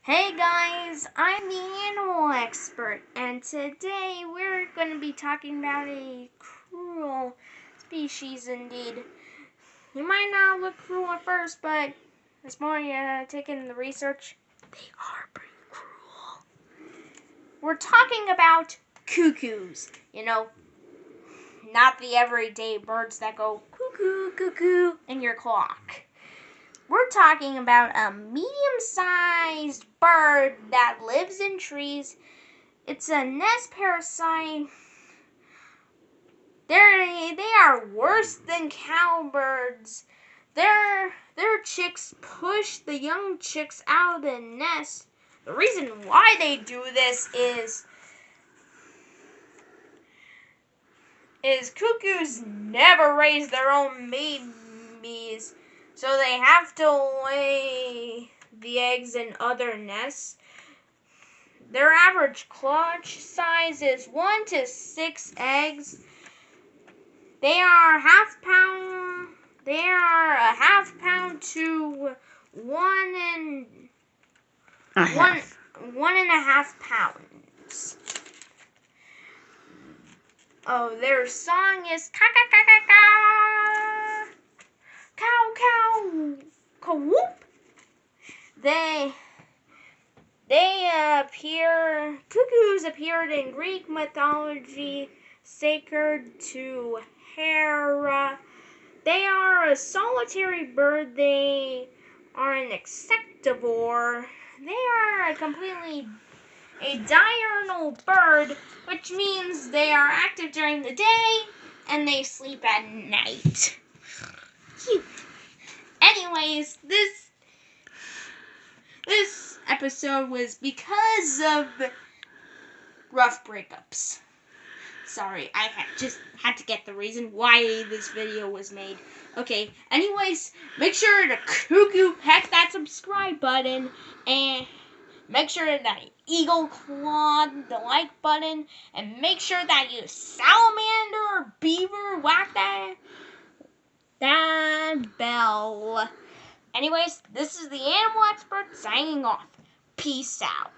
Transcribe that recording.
Hey guys, I'm the Animal Expert, and today we're going to be talking about a cruel species indeed. You might not look cruel at first, but as more you take in the research, they are pretty cruel. We're talking about cuckoos, not the everyday birds that go cuckoo, cuckoo in your clock. We're talking about a medium-sized bird that lives in trees. It's a nest parasite. They are worse than cowbirds. Their chicks push the young chicks out of the nest. The reason why they do this is cuckoos never raise their own babies, so they have to lay the eggs in other nests. Their average clutch size is 1 to 6 eggs. They are a half pound to 1.5 pounds. Oh, their song is ka ka ka ka ka, cow cow, ka whoop. Cuckoos appeared in Greek mythology, sacred to Hera. They are a solitary bird. They are an insectivore. They are a diurnal bird, which means they are active during the day and they sleep at night. Anyways, this episode was because of rough breakups. Sorry, I just had to get the reason why this video was made. Okay, anyways, make sure to peck that subscribe button, and make sure that eagle claw the like button, and make sure that you salamander or beaver whack that bell. Anyways, this is the Animal Expert signing off. Peace out.